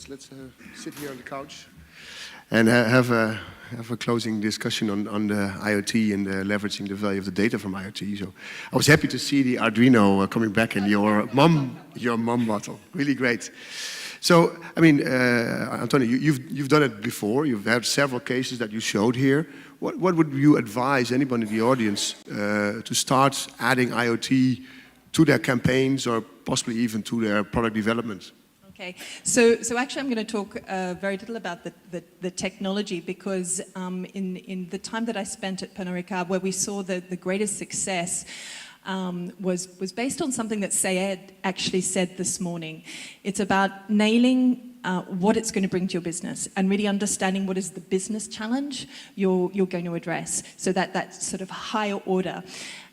let's sit here on the couch and have a closing discussion on the IoT and leveraging the value of the data from IoT. So I was happy to see the Arduino coming back in your mom bottle. Really great. So I mean, Antonia, you've done it before. You've had several cases that you showed here. What would you advise anyone in the audience to start adding IoT to their campaigns or possibly even to their product development? Okay, so actually I'm going to talk very little about the technology because in the time that I spent at Pernod Ricard, where we saw the greatest success was based on something that Syed actually said this morning. It's about nailing what it's going to bring to your business and really understanding what is the business challenge you're going to address. So that sort of higher order.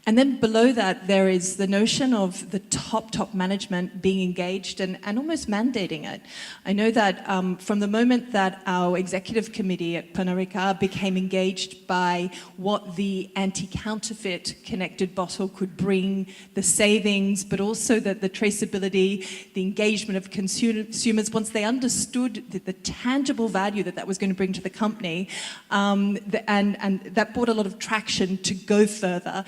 And then below that, there is the notion of the top management being engaged and almost mandating it. I know that from the moment that our executive committee at Pernod Ricard became engaged by what the anti-counterfeit connected bottle could bring, the savings, but also the traceability, the engagement of consumers, once they understood the tangible value that was going to bring to the company, and that brought a lot of traction to go further.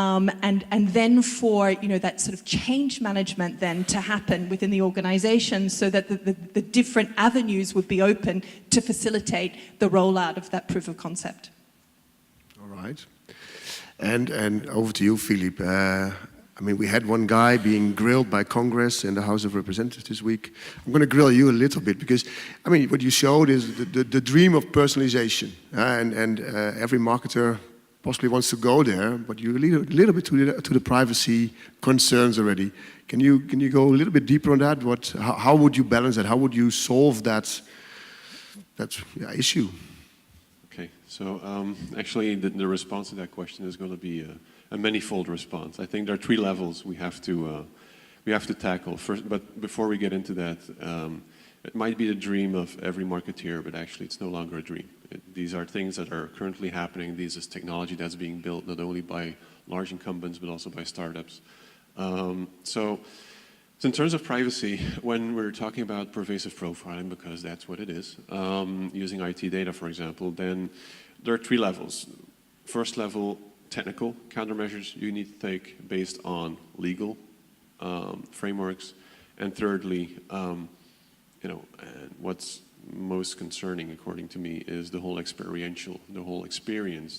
And then for that sort of change management then to happen within the organization so that the different avenues would be open to facilitate the rollout of that proof of concept. All right. And over to you, Filip. I mean, we had one guy being grilled by Congress in the House of Representatives this week. I'm going to grill you a little bit because, I mean, what you showed is the dream of personalization. And every marketer possibly wants to go there, but you lead a little bit to the privacy concerns already. Can you go a little bit deeper on that? How would you balance that? How would you solve that issue? Okay, so actually the response to that question is going to be a manifold response. I think there are 3 levels we have to tackle first. But before we get into that, it might be the dream of every marketeer, but actually it's no longer a dream. These are things that are currently happening. This is technology that's being built not only by large incumbents, but also by startups. So in terms of privacy, when we're talking about pervasive profiling, because that's what it is, using IT data, for example, then there are 3 levels. First level, technical countermeasures you need to take based on legal frameworks. And thirdly, and what's most concerning, according to me, is the whole experience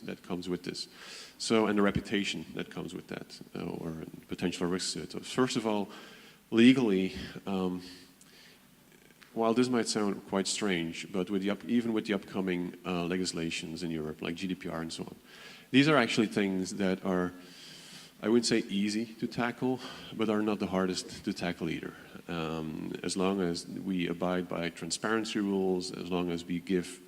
that comes with this. So, and the reputation that comes with that, or potential risks to it. So first of all, legally, while this might sound quite strange, but even with the upcoming legislations in Europe, like GDPR and so on, these are actually things that are, I wouldn't say easy to tackle, but are not the hardest to tackle either. As long as we abide by transparency rules, as long as we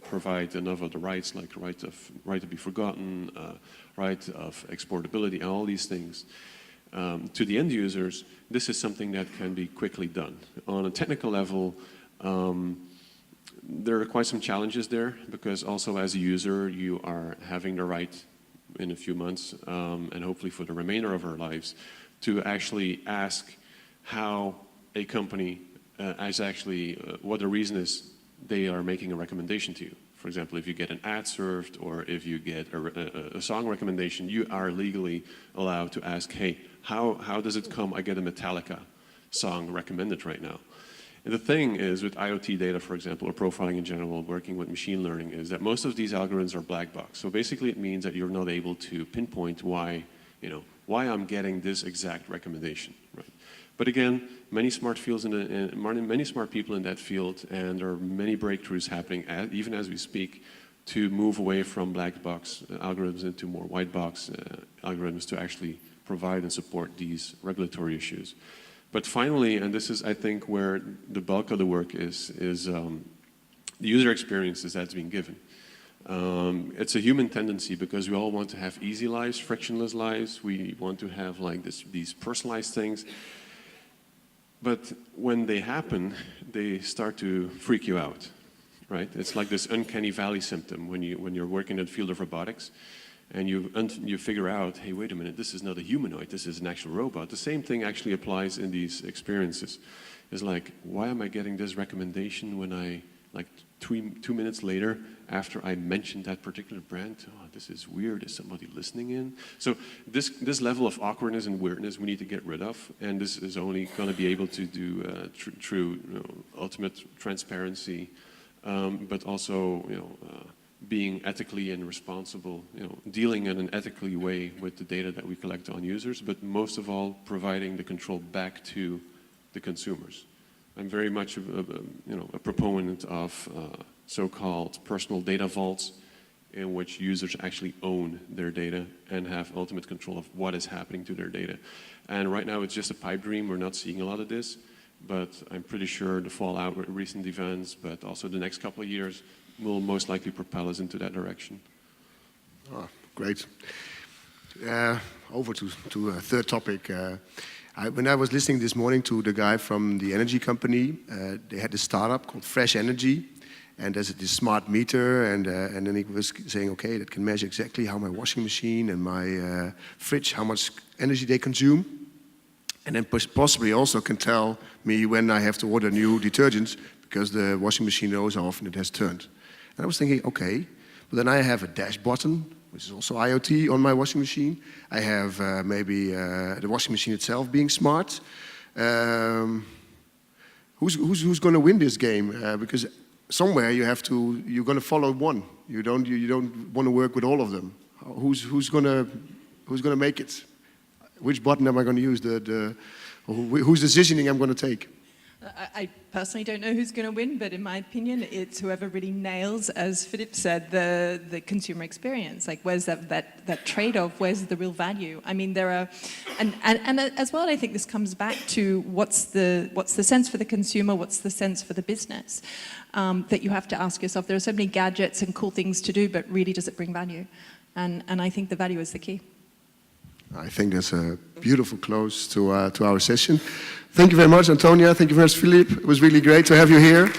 provide enough of the rights, like right to be forgotten, right of exportability, and all these things to the end users, this is something that can be quickly done. On a technical level, there are quite some challenges there, because also as a user, you are having the right in a few months, and hopefully for the remainder of our lives, to actually ask how a company is actually, what the reason is they are making a recommendation to you. For example, if you get an ad served or if you get a song recommendation, you are legally allowed to ask, hey, how does it come I get a Metallica song recommended right now? And the thing is, with IoT data, for example, or profiling in general, working with machine learning, is that most of these algorithms are black box. So basically it means that you're not able to pinpoint why I'm getting this exact recommendation, right? But again, many smart fields many smart people in that field, and there are many breakthroughs happening even as we speak to move away from black box algorithms into more white box algorithms to actually provide and support these regulatory issues. But finally, and this is, I think, where the bulk of the work is the user experiences that's being given. It's a human tendency because we all want to have easy lives, frictionless lives. We want to have like these personalized things. But when they happen, they start to freak you out, right? It's like this uncanny valley symptom when you're working in the field of robotics. and you figure out, hey, wait a minute, this is not a humanoid, this is an actual robot. The same thing actually applies in these experiences. It's like, why am I getting this recommendation when I, like 2 minutes later, after I mentioned that particular brand, oh, this is weird, is somebody listening in? So this level of awkwardness and weirdness we need to get rid of, and this is only going to be able to do true ultimate transparency, but also being ethically and responsible, dealing in an ethically way with the data that we collect on users, but most of all, providing the control back to the consumers. I'm very much a proponent of so-called personal data vaults, in which users actually own their data and have ultimate control of what is happening to their data. And right now it's just a pipe dream. We're not seeing a lot of this, but I'm pretty sure the fallout with recent events, but also the next couple of years, will most likely propel us into that direction. Oh, great. Over to a third topic. When I was listening this morning to the guy from the energy company, they had a startup called Fresh Energy, and there's this smart meter, and then he was saying, okay, that can measure exactly how my washing machine and my fridge, how much energy they consume, and then possibly also can tell me when I have to order new detergents, because the washing machine knows how often it has turned. And I was thinking, okay, but then I have a dash button, which is also IoT on my washing machine. I have maybe the washing machine itself being smart. Who's going to win this game? Because somewhere you're going to follow one. You don't want to work with all of them. Who's going to make it? Which button am I going to use? Whose decisioning I'm going to take? I personally don't know who's going to win, but in my opinion, it's whoever really nails, as Filip said, the consumer experience. Like, where's that trade-off? Where's the real value? I mean, there are, and as well, I think this comes back to what's the sense for the consumer, what's the sense for the business, that you have to ask yourself. There are so many gadgets and cool things to do, but really, does it bring value? And I think the value is the key. I think that's a beautiful close to our session. Thank you very much, Antonia. Thank you very much, Filip. It was really great to have you here.